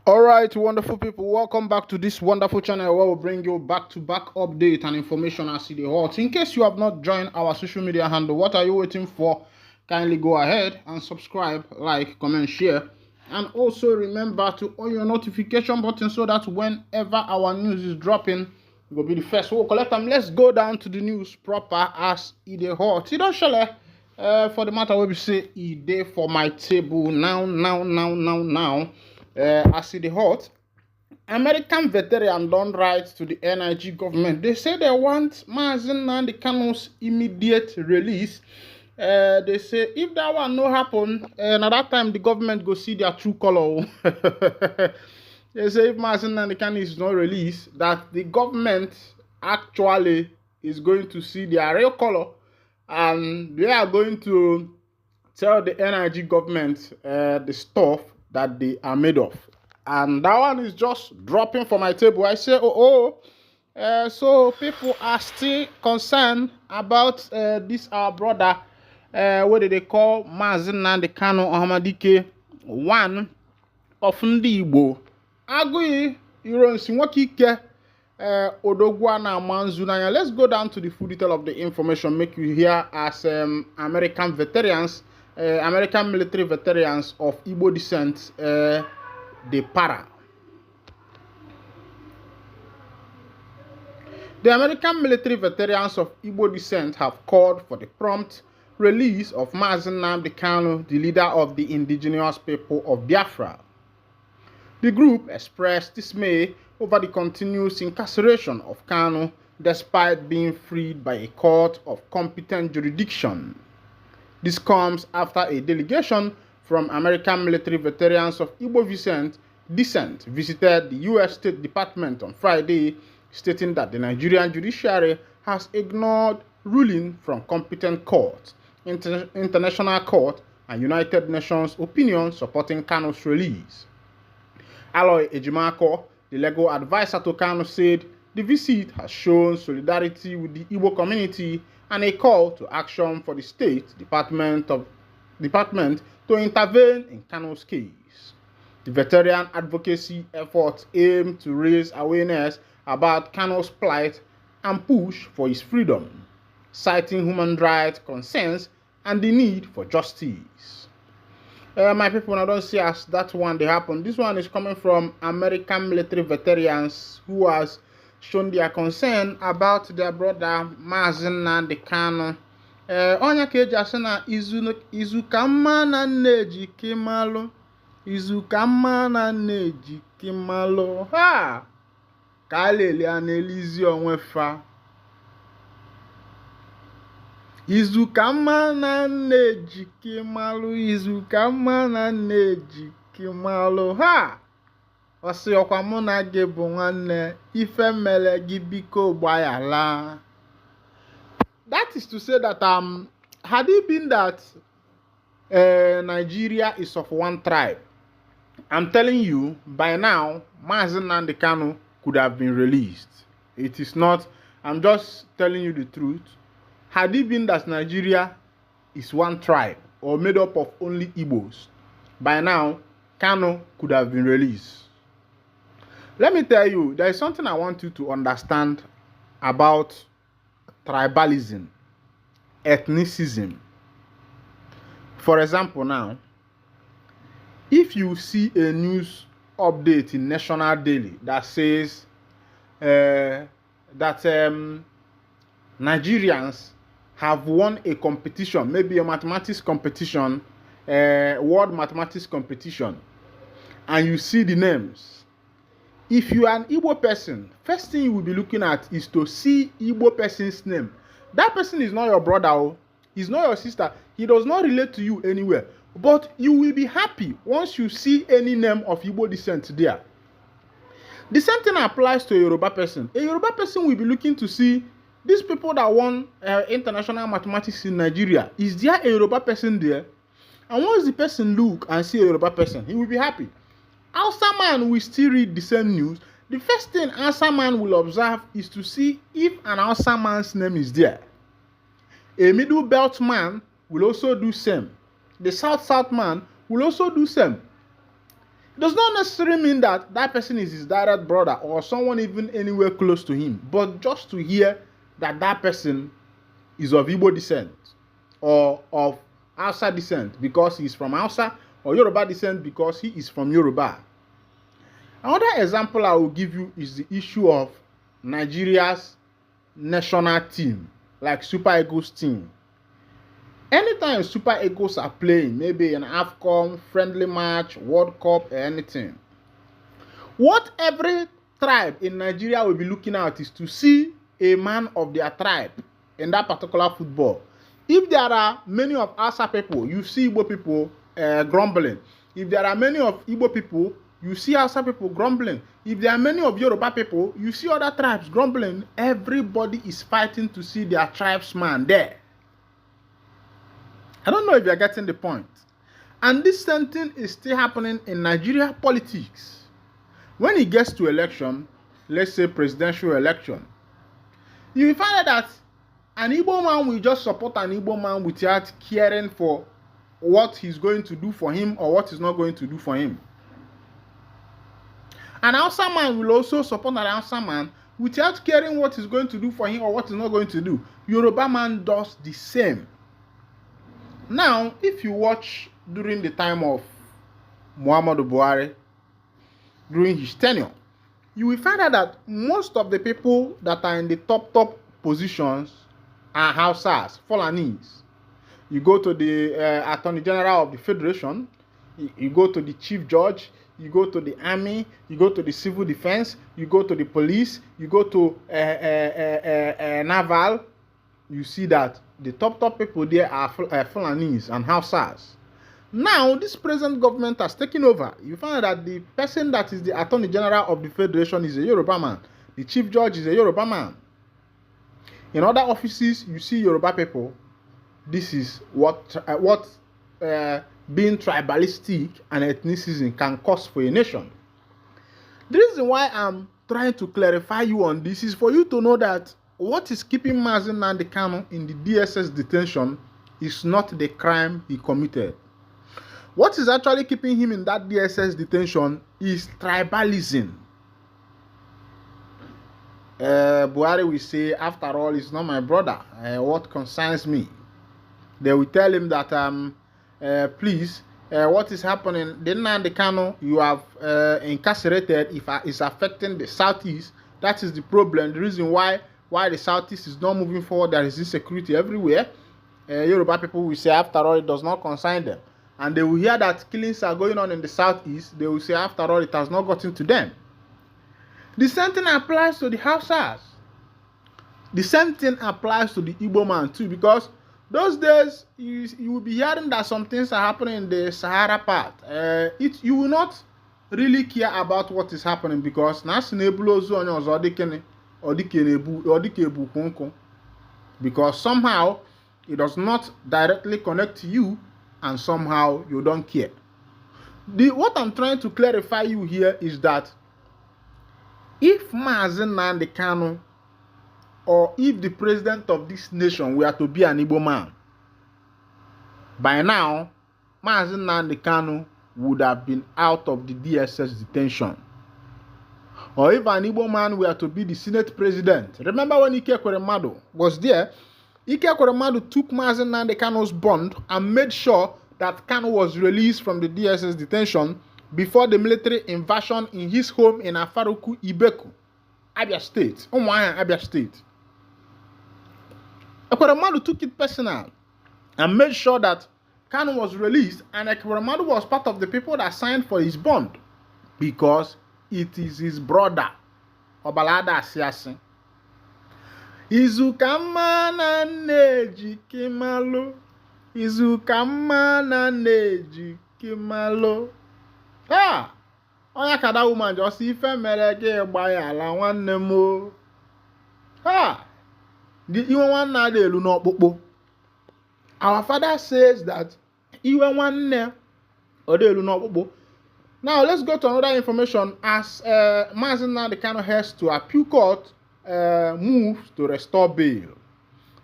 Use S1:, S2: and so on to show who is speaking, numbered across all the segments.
S1: All right, wonderful people, welcome back to this wonderful channel where we bring you back-to-back update and information as it hot. In case you have not joined our social media handle, what are you waiting for? Kindly go ahead and subscribe, like, comment, share, and also remember to on your notification button so that whenever our news is dropping, you will be the first. We'll collect them. Let's go down to the news proper as it hot. You don't share. For the matter, we say it day for my table now. As it hot, American veteran don't write to the NIG government. They say they want Nnamdi Kanu'S immediate release. They say if that one no happen, at that time the government go see their true color. They say if Nnamdi Kanu is not released, that the government actually is going to see their real color, and they are going to tell the NIG government the stuff that they are made of. And that one is just dropping for my table. I say, so people are still concerned about this our brother, what do they call Nnamdi Kanu Ohanezendigbo, one of Ndigbo. Agui Ironsi Wakike Odogwana Manzunaya. Let's go down to the full detail of the information, make you hear as American veterans. American military veterans of Igbo descent, the para. The American military veterans of Igbo descent have called for the prompt release of Nnamdi Kanu, the leader of the indigenous people of Biafra. The group expressed dismay over the continuous incarceration of Kanu despite being freed by a court of competent jurisdiction. This comes after a delegation from American military veterans of Igbo descent visited the U.S. State Department on Friday, stating that the Nigerian judiciary has ignored ruling from competent courts, international court, and United Nations opinion supporting Kanu's release. Aloy Ejimako, the legal advisor to Kanu, said the visit has shown solidarity with the Igbo community and a call to action for the State Department to intervene in Kanu's case. The veteran advocacy efforts aim to raise awareness about Kanu's plight and push for his freedom, citing human rights concerns and the need for justice. My people, I don't see as that one they happen. This one is coming from American military veterans who has shown their concern about their brother Nnamdi Kanu. Onya ka eji asị na izu ka mma na nneji kimalụ. Izu ka mma na nneji kimalụ. Ha! Ka aleli a na-elizi onwe fa. Izu ka mma na nneji kimalụ. Izu ka mma na nneji kimalụ. Ha! Osi ọkwa mụ na gị bụ nwanne, ife mere gị biko gbayala. That is to say that had it been that Nigeria is of one tribe, I'm telling you, by now, Nnamdi Kanu could have been released. It is not, I'm just telling you the truth. Had it been that Nigeria is one tribe or made up of only Igbos, by now, Kanu could have been released. Let me tell you, there is something I want you to understand about tribalism, ethnicism. For example, now, if you see a news update in National Daily that says that Nigerians have won a competition, maybe a mathematics competition, world mathematics competition, and you see the names, if you are an Igbo person, first thing you will be looking at is to see Igbo person's name. That person is not your brother, he's not your sister, he does not relate to you anywhere. But you will be happy once you see any name of Igbo descent there. The same thing applies to a Yoruba person. A Yoruba person will be looking to see these people that won international mathematics in Nigeria. Is there a Yoruba person there? And once the person look and see a Yoruba person, he will be happy. Hausa man will still read the same news. The first thing Hausa man will observe is to see if an Hausa man's name is there. A middle belt man will also do same. The south man will also do same. It does not necessarily mean that that person is his direct brother or someone even anywhere close to him, but just to hear that that person is of Igbo descent or of Hausa descent because he is from Hausa, or Yoruba descent because he is from Yoruba. Another example I will give you is the issue of Nigeria's national team, like Super Eagles team. Anytime Super Eagles are playing, maybe an AFCON, friendly match, World Cup, or anything, what every tribe in Nigeria will be looking at is to see a man of their tribe in that particular football. If there are many of Hausa people, you see Igbo people grumbling. If there are many of Igbo people, you see Hausa people grumbling. If there are many of Yoruba people, you see other tribes grumbling. Everybody is fighting to see their tribesman there. I don't know if you're getting the point. And this same thing is still happening in Nigeria politics. When it gets to election, let's say presidential election, you will find out that an Igbo man will just support an Igbo man without caring for what he's going to do for him or what he's not going to do for him. An Hausa man will also support an Hausa man without caring what he's going to do for him or what he's not going to do. Yoruba man does the same. Now, if you watch during the time of Muhammadu Buhari, during his tenure, you will find out that most of the people that are in the top positions are Hausas, Fulanis. You go to the Attorney General of the Federation, you go to the Chief Judge, you go to the Army, you go to the Civil Defense, you go to the Police, you go to Naval. You see that the top people there are Fulanis and Hausas. Now, this present government has taken over. You find that the person that is the Attorney General of the Federation is a Yoruba man. The Chief Judge is a Yoruba man. In other offices, you see Yoruba people. This is what being tribalistic and ethnicism can cause for a nation. The reason why I'm trying to clarify you on this is for you to know that what is keeping Nnamdi Kanu in the DSS detention is not the crime he committed. What is actually keeping him in that DSS detention is tribalism. Buhari will say, after all, it's not my brother. What concerns me? They will tell him that, please, what is happening? The Nnamdi Kanu you have incarcerated is affecting the Southeast. That is the problem. The reason why the Southeast is not moving forward, there is insecurity everywhere. Yoruba people will say, after all, it does not concern them. And they will hear that killings are going on in the Southeast. They will say, after all, it has not gotten to them. The same thing applies to the Hausas. The same thing applies to the Igbo man too, because those days you will be hearing that some things are happening in the Sahara part. You will not really care about what is happening because because somehow it does not directly connect to you and somehow you don't care. What I'm trying to clarify you here is that if Nnamdi Kanu or if the president of this nation were to be an Igbo man, by now Nnamdi Kanu would have been out of the DSS detention. Or if an Igbo man were to be the Senate president, remember when Ike Ekweremadu was there? Ike Ekweremadu took Nnamdi Kanu's bond and made sure that Kanu was released from the DSS detention before the military invasion in his home in Afaruku, Ibeku, Abia State, Abia State. Ekweremadu took it personal and made sure that Kanu was released, and Ekweremadu was part of the people that signed for his bond because it is his brother, Obalada Asiasi. Izukama na neji kimalo. Izukama na neji kimalo. Ah! Onya kada woman just ife mere ge gba ya ala nwanne mo. Ah! Iwe nwanne ada elu n'okpukpo. Our father says that iwe nwanne ada elu n'okpukpo. Now let's go to another information as Nnamdi Kanu heads to appeal court moves to restore bail.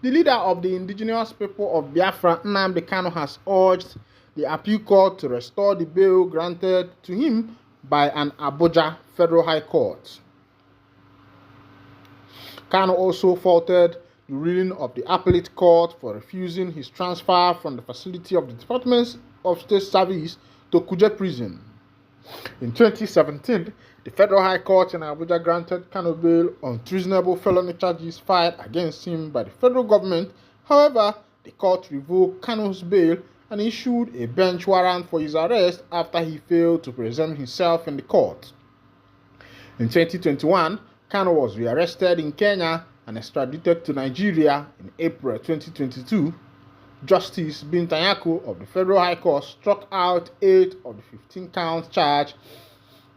S1: The leader of the indigenous people of Biafra, Nnamdi Kanu, has urged the appeal court to restore the bail granted to him by an Abuja Federal High Court. Kanu also faulted the ruling of the appellate court for refusing his transfer from the facility of the Department of State Service to Kuje Prison. In 2017, the Federal High Court in Abuja granted Kanu bail on treasonable felony charges filed against him by the federal government. However, the court revoked Kanu's bail and issued a bench warrant for his arrest after he failed to present himself in the court. In 2021, Kanu was rearrested in Kenya and extradited to Nigeria in April 2022. Justice Bintanyako of the Federal High Court struck out 8 of the 15-count charge.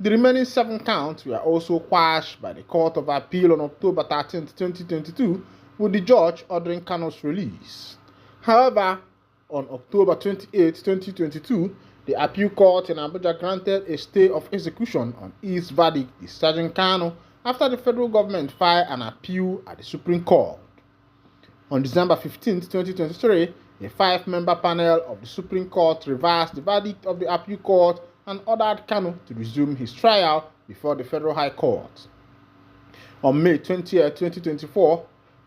S1: The remaining 7 counts were also quashed by the Court of Appeal on October 13, 2022, with the judge ordering Kanu's release. However, on October 28, 2022, the appeal court in Abuja granted a stay of execution on its verdict discharging Kanu after the federal government filed an appeal at the Supreme Court. On December 15, 2023, a 5-member panel of the Supreme Court reversed the verdict of the appeal court and ordered Kanu to resume his trial before the Federal High Court. On May 20, 2024,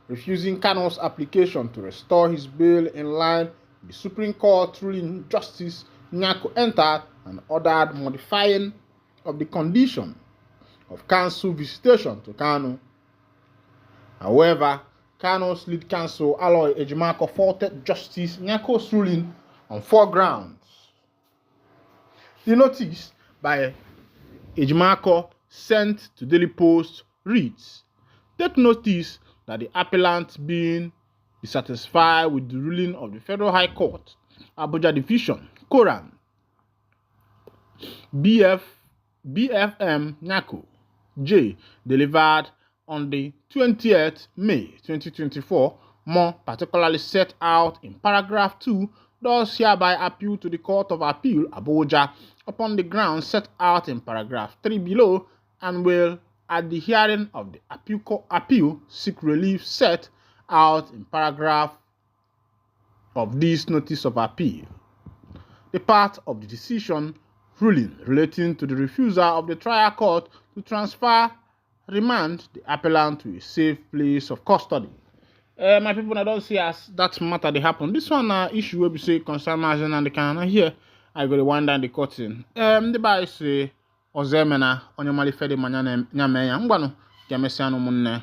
S1: refusing Kanu's application to restore his bail in line with the Supreme Court ruling, Justice Nyako entered and ordered modifying of the condition of counsel visitation to Kanu. However, Kanu's lead counsel, Aloy Ejimako, faulted Justice Nyako's ruling on 4 grounds. The notice by Ejimako sent to Daily Post reads, "Take notice that the appellant being dissatisfied with the ruling of the Federal High Court, Abuja Division, Koran, BFM Nyako, J, delivered on the 20th May 2024, more particularly set out in paragraph 2, does hereby appeal to the Court of Appeal, Abuja, upon the grounds set out in paragraph 3 below, and will, at the hearing of the appeal, seek relief set out in paragraph of this notice of appeal. The part of the decision ruling relating to the refusal of the trial court to transfer remand the appellant to a safe place of custody." My people, I don't see as that matter they happen. This one issue will be say concern Mazen and the Kana here. I go to wind down the curtain. The by say Ozemena on your malifede manya nyame ya ngwano jamesiano munne.